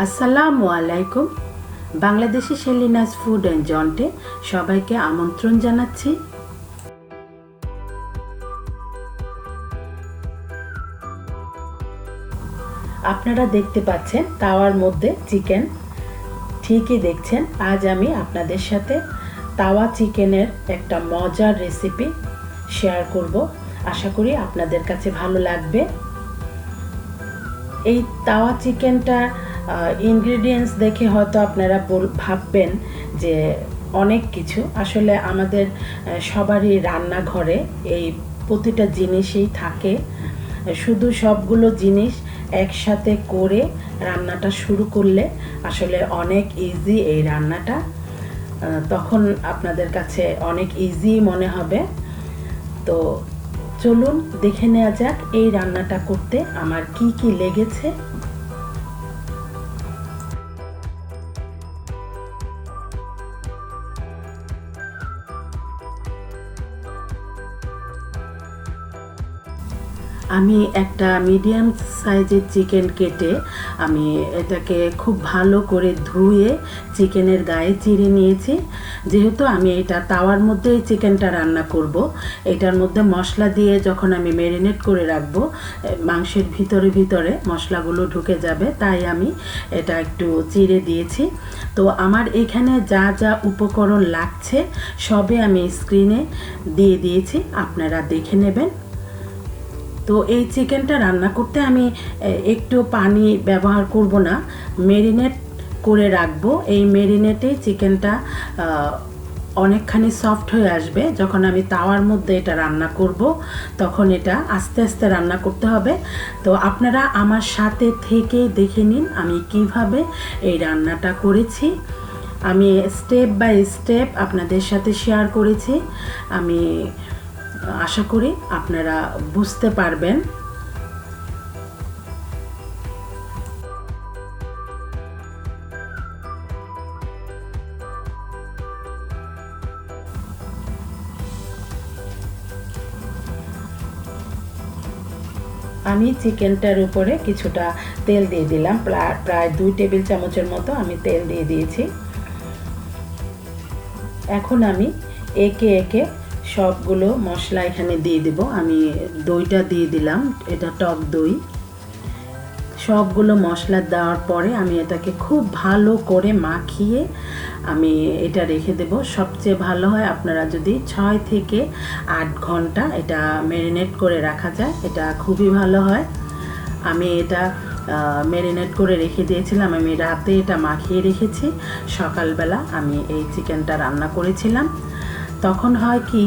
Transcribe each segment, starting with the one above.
আসসালামু আলাইকুম। Bangladeshi শেলিনাস food and জন্টে সবাইকে আমন্ত্রণ জানাচ্ছি। আপনারা দেখতে পাচ্ছেন তাওয়ার মধ্যে চিকেন। ঠিকই দেখছেন, আজ আমি আপনাদের সাথে তাওয়া চিকেনের একটা মজার রেসিপি শেয়ার করব। আশা করি আপনাদের কাছে ভালো লাগবে। এই তাওয়া চিকেনটার ইনগ্রেডিয়েন্টস দেখে হয়তো আপনারা ভাববেন যে অনেক কিছু। আসলে আমাদের সবারই রান্নাঘরে এই প্রতিটা জিনিসই থাকে। শুধু সবগুলো জিনিস একসাথে করে রান্নাটা শুরু করলে আসলে অনেক ইজি এই রান্নাটা, তখন আপনাদের কাছে অনেক ইজি মনে হবে। তো চলুন দেখে নেওয়া যাক এই রান্নাটা করতে আমার কি কি লেগেছে। আমি একটা মিডিয়াম সাইজের চিকেন কেটে আমি এটাকে খুব ভালো করে ধুয়ে চিকেনের গায়ে চিড়ে নিয়েছি। যেহেতু আমি এটা তাওয়ার মধ্যে এই চিকেনটা রান্না করব, এটার মধ্যে মশলা দিয়ে যখন আমি ম্যারিনেট করে রাখবো মাংসের ভিতরে মশলাগুলো ঢুকে যাবে, তাই আমি এটা একটু চিড়ে দিয়েছি। তো আমার এখানে যা যা উপকরণ লাগছে সবে আমি স্ক্রিনে দিয়ে দিয়েছি, আপনারা দেখে নেবেন। তো এই চিকেনটা রান্না করতে আমি একটু পানি ব্যবহার করব না, ম্যারিনেট করে রাখবো। এই ম্যারিনেটে চিকেনটা অনেকখানি সফট হয়ে আসবে। যখন আমি তাওয়ার মধ্যে এটা রান্না করব তখন এটা আস্তে আস্তে রান্না করতে হবে। তো আপনারা আমার সাথে থেকে দেখে নিন আমি কিভাবে এই রান্নাটা করেছি। আমি স্টেপ বাই স্টেপ আপনাদের সাথে শেয়ার করেছি। আমি আশা করি আপনারা বুঝতে পারবেন। আমি চিকেনটার উপরে কিছুটা তেল দিয়ে দিলাম, প্রায় 2 টেবিল চামচের মতো আমি তেল দিয়ে দিয়েছি। এখন আমি একে একে সবগুলো মশলা এখানে দিয়ে দেব। আমি দইটা দিয়ে দিলাম, এটা টক দই। সবগুলো মশলা দেওয়ার পরে আমি এটাকে খুব ভালো করে মাখিয়ে আমি এটা রেখে দেব। সবচেয়ে ভালো হয় আপনারা যদি 6 থেকে 8 ঘন্টা এটা ম্যারিনেট করে রাখা যায়, এটা খুবই ভালো হয়। আমি এটা ম্যারিনেট করে রেখে দিয়েছিলাম, আমি রাতে এটা মাখিয়ে রেখেছি। সকালবেলা আমি এই চিকেনটা রান্না করেছিলাম। তখন হয় কি,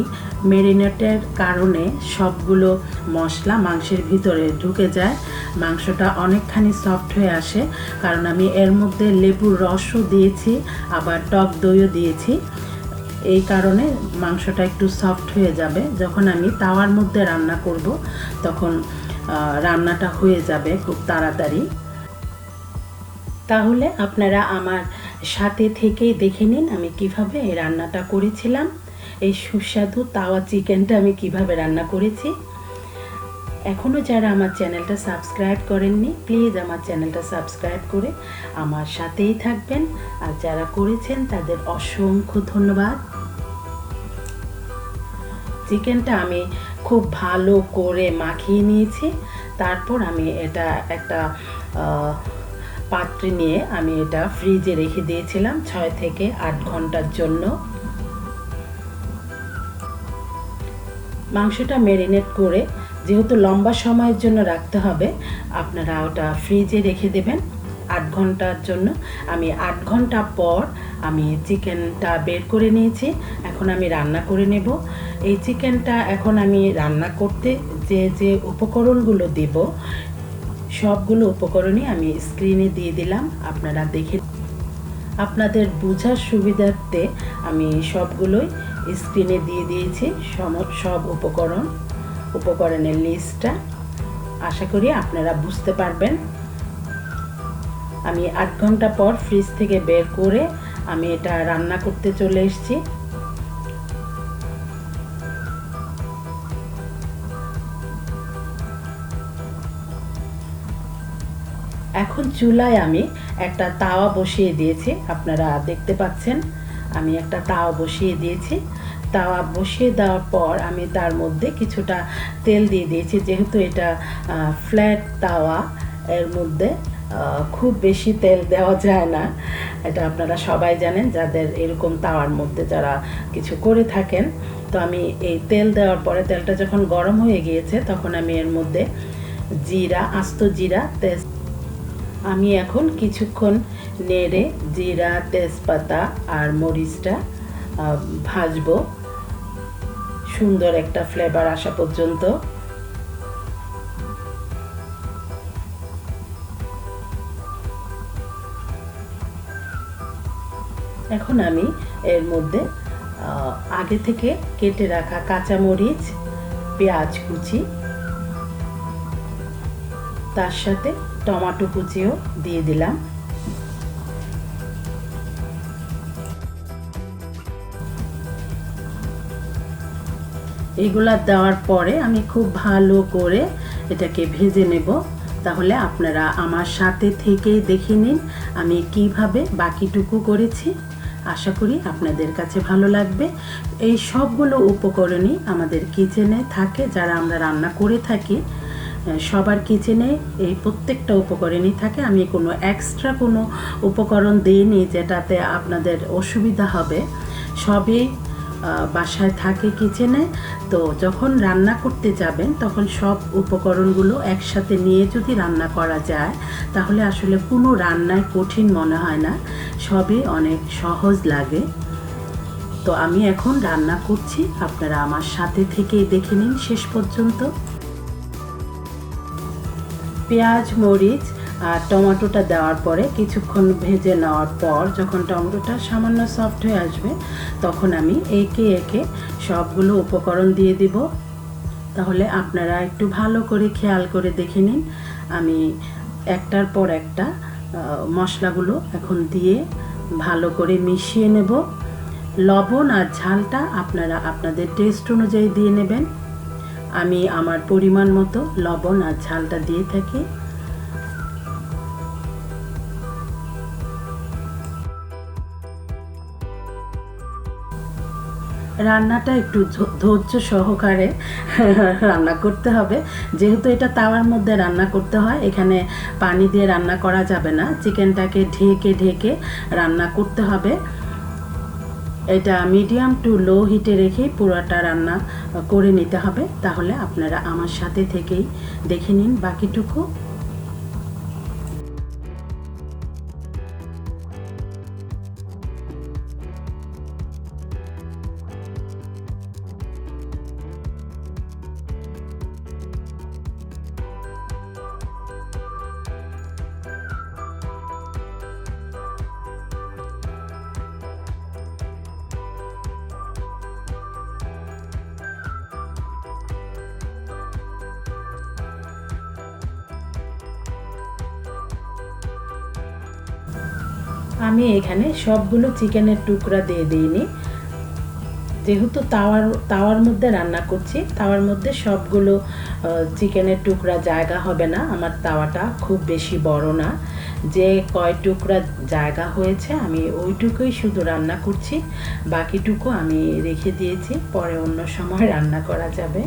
ম্যারিনেটের কারণে সবগুলো মশলা মাংসের ভিতরে ঢুকে যায়, মাংসটা অনেকখানি সফট হয়ে আসে। কারণ আমি এর মধ্যে লেবুর রসও দিয়েছি, আবার টক দইও দিয়েছি। এই কারণে মাংসটা একটু সফট হয়ে যাবে। যখন আমি তাওয়ার মধ্যে রান্না করব তখন রান্নাটা হয়ে যাবে খুব তাড়াতাড়ি। তাহলে আপনারা আমার সাথে থেকেই দেখে নিন আমি কিভাবে এই রান্নাটা করেছিলাম। এই সুস্বাদু তাওয়া চিকেনটা আমি কিভাবে রান্না করেছি। এখনও যারা আমার চ্যানেলটা সাবস্ক্রাইব করেননি, প্লিজ আমার চ্যানেলটা সাবস্ক্রাইব করে আমার সাথেই থাকবেন। আর যারা করেছেন তাদের অসংখ্য ধন্যবাদ। চিকেনটা আমি খুব ভালো করে মাখিয়ে নিয়েছি। তারপর আমি এটা একটা পাত্রে নিয়ে আমি এটা ফ্রিজে রেখে দিয়েছিলাম 6 থেকে 8 ঘন্টার জন্য। মাংসটা ম্যারিনেট করে যেহেতু লম্বা সময়ের জন্য রাখতে হবে, আপনারা ওটা ফ্রিজে রেখে দেবেন 8 ঘন্টার জন্য। আমি 8 ঘন্টা পর আমি চিকেনটা বের করে নিয়েছি। এখন আমি রান্না করে নেব এই চিকেনটা। এখন আমি রান্না করতে যে যে উপকরণগুলো দেব সবগুলো উপকরণই আমি স্ক্রিনে দিয়ে দিলাম, আপনারা দেখে। আপনাদের বোঝার সুবিধার্থে আমি সবগুলোই স্ক্রিনে দিয়ে দিয়েছি, সব উপকরণের লিস্টটা। আশা করি আপনারা বুঝতে পারবেন। আমি 8 ঘন্টা পর ফ্রিজ থেকে বের করে আমি এটা রান্না করতে চলে এসেছি। এখন চুলায় আমি একটা তাওয়া বসিয়ে দিয়েছি, আপনারা দেখতে পাচ্ছেন আমি একটা তাওয়া বসিয়ে দিয়েছি। তাওয়া বসিয়ে দেওয়ার পর আমি তার মধ্যে কিছুটা তেল দিয়ে দিয়েছি, যেহেতু এটা ফ্ল্যাট তাওয়া, এর মধ্যে খুব বেশি তেল দেওয়া যায় না, এটা আপনারা সবাই জানেন যাদের এরকম তাওয়ার মধ্যে যারা কিছু করে থাকেন। তো আমি এই তেল দেওয়ার পরে তেলটা যখন গরম হয়ে গিয়েছে তখন আমি এর মধ্যে জিরা, আস্ত জিরা, আমি এখন কিছুক্ষণ নেড়ে জিরা, তেজপাতা আর মরিচটা ভাজবো সুন্দর একটা ফ্লেভার আসা পর্যন্ত। এখন আমি এর মধ্যে আগে থেকে কেটে রাখা কাঁচামরিচ, পেঁয়াজ কুচি, তার সাথে টমেটো কুচিও দিয়ে দিলাম। এগুলা দেওয়ার পরে আমি খুব ভালো করে এটাকে ভেজে নেব। তাহলে আপনারা আমার সাথে থেকেই দেখে নিন আমি কিভাবে বাকিটুকু করেছি। আশা করি আপনাদের কাছে ভালো লাগবে। এই সবগুলো উপকরণই আমাদের কিচেনে থাকে, যারা আমরা রান্না করে থাকি সবার কিচেনে এই প্রত্যেকটা উপকরণই থাকে। আমি কোনো এক্সট্রা কোনো উপকরণ দিইনি যেটাতে আপনাদের অসুবিধা হবে, সবই বাসায় থাকে কিচেনে। তো যখন রান্না করতে যাবেন তখন সব উপকরণগুলো একসাথে নিয়ে যদি রান্না করা যায় তাহলে আসলে কোনো রান্নায় কঠিন মনে হয় না, সবই অনেক সহজ লাগে। তো আমি এখন রান্না করছি, আপনারা আমার সাথে থেকেই দেখে নিন শেষ পর্যন্ত। পেঁয়াজ, মরিচ আর টমেটোটা দেওয়ার পরে কিছুক্ষণ ভেজে নেওয়ার পর যখন টমেটোটা সামান্য সফট হয়ে আসবে তখন আমি একে একে সবগুলো উপকরণ দিয়ে দিব। তাহলে আপনারা একটু ভালো করে খেয়াল করে দেখে নিন। আমি একটার পর একটা মশলাগুলো এখন দিয়ে ভালো করে মিশিয়ে নেব। লবণ আর ঝালটা আপনারা আপনাদের টেস্ট অনুযায়ী দিয়ে নেবেন। আমি আমার পরিমাণ মতো লবণ আর ঝালটা দিয়ে থাকি। রান্নাটা একটু ধৈর্য সহকারে রান্না করতে হবে, যেহেতু এটা তাওয়ার মধ্যে রান্না করতে হয়। এখানে পানি দিয়ে রান্না করা যাবে না, চিকেনটাকে ঢেকে ঢেকে রান্না করতে হবে। এটা মিডিয়াম টু লো হিটে রেখে পুরোটা রান্না করে নিতে হবে। তাহলে আপনারা আমার সাথে থেকেই দেখে নিন বাকিটুকু। আমি এখানে সবগুলো চিকেনের টুকরা দিয়ে দিইনি, যেহেতু তাওয়ার মধ্যে রান্না করছি, তাওয়ার মধ্যে সবগুলো চিকেনের টুকরা জায়গা হবে না। আমার তাওয়াটা খুব বেশি বড় না, যে কয় টুকরা জায়গা হয়েছে আমি ওইটুকুই শুধু রান্না করছি, বাকিটুকু আমি রেখে দিয়েছি, পরে অন্য সময় রান্না করা যাবে।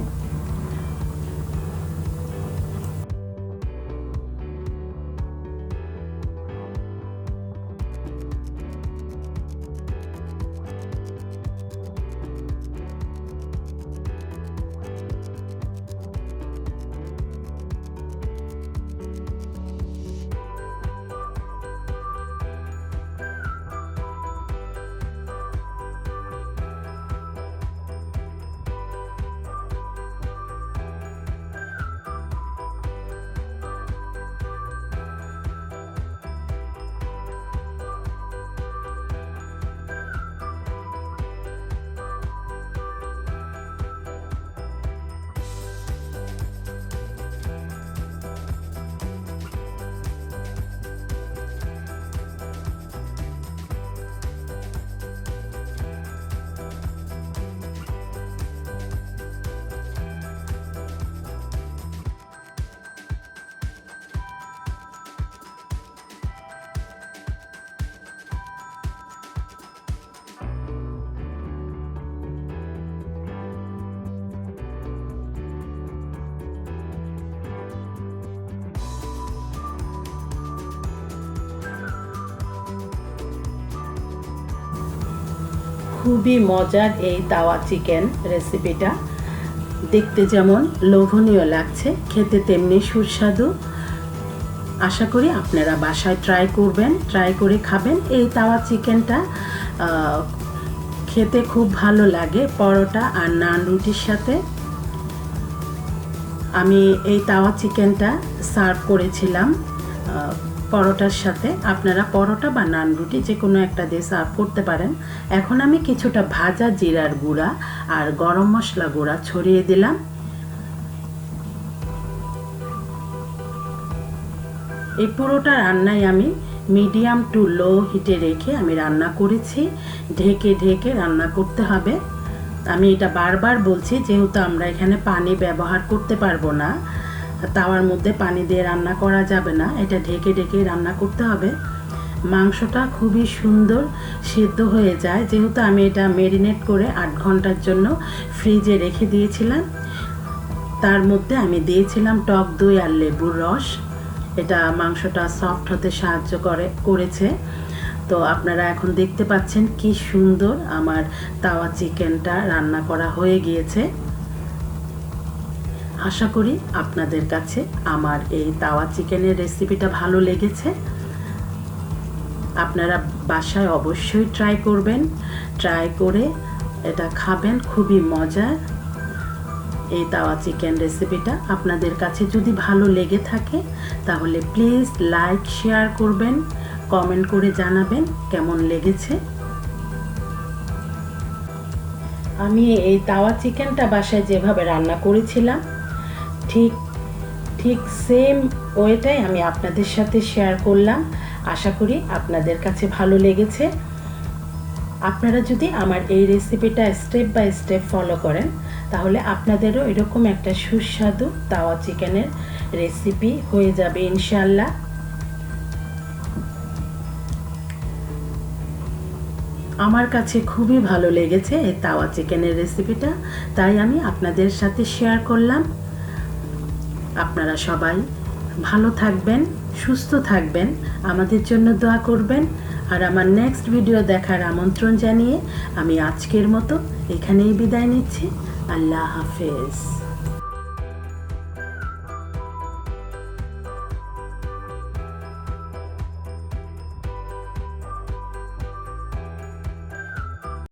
খুবই মজার এই তাওয়া চিকেন রেসিপিটা। দেখতে যেমন লোভনীয় লাগছে, খেতে তেমনি সুস্বাদু। আশা করি আপনারা বাসায় ট্রাই করবেন, ট্রাই করে খাবেন। এই তাওয়া চিকেনটা খেতে খুব ভালো লাগে পরোটা আর নান রুটির সাথে। আমি এই তাওয়া চিকেনটা সার্ভ করেছিলাম পরোটার সাথে। আপনারা পরোটা বা নান রুটি যে কোনো একটা দিয়ে সার্ভ করতে পারেন। এখন আমি কিছুটা ভাজা জিরার গুঁড়া আর গরম মশলা গুঁড়া ছড়িয়ে দিলাম। এই পুরোটা রান্নায় আমি মিডিয়াম টু লো হিটে রেখে আমি রান্না করেছি। ঢেকে ঢেকে রান্না করতে হবে। আমি এটা বারবার বলছি, যেহেতু আমরা এখানে পানি ব্যবহার করতে পারবো না, তাওয়ার মধ্যে পানি দিয়ে রান্না করা যাবে না, এটা ঢেকে ঢেকে রান্না করতে হবে। মাংসটা খুবই সুন্দর সিদ্ধ হয়ে যায়, যেহেতু আমি এটা ম্যারিনেট করে 8 ঘন্টার জন্য ফ্রিজে রেখে দিয়েছিলাম। তার মধ্যে আমি দিয়েছিলাম টক দই আর লেবুর রস। এটা মাংসটা সফট হতে সাহায্য করেছে। তো আপনারা এখন দেখতে পাচ্ছেন কি সুন্দর আমার তাওয়া চিকেনটা রান্না করা হয়ে গিয়েছে। আশা করি আপনাদের কাছে আমার এই তাওয়া চিকেনের রেসিপিটা ভালো লেগেছে। আপনারা বাসায় অবশ্যই ট্রাই করবেন, ট্রাই করে এটা খাবেন। খুবই মজার এই তাওয়া চিকেন রেসিপিটা। আপনাদের কাছে যদি ভালো লেগে থাকে তাহলে প্লিজ লাইক শেয়ার করবেন, কমেন্ট করে জানাবেন কেমন লেগেছে। আমি এই তাওয়া চিকেনটা বাসায় যেভাবে রান্না করেছিলাম ঠিক সেম ওয়েটাই আমি আপনাদের সাথে শেয়ার করলাম। আশা করি আপনাদের কাছে ভালো লেগেছে। আপনারা যদি আমার এই রেসিপিটা স্টেপ বাই স্টেপ ফলো করেন তাহলে আপনাদেরও এরকম একটা সুস্বাদু তাওয়া চিকেনের রেসিপি হয়ে যাবে ইনশাআল্লাহ। আমার কাছে খুবই ভালো লেগেছে এই তাওয়া চিকেনের রেসিপিটা, তাই আমি আপনাদের সাথে শেয়ার করলাম। আপনারা সবাই ভালো থাকবেন, সুস্থ থাকবেন, আমাদের জন্য দোয়া করবেন। আর আমার নেক্সট ভিডিও দেখার আমন্ত্রণ জানিয়ে আমি আজকের মতো এখানেই বিদায় নিচ্ছি। আল্লাহ হাফেজ।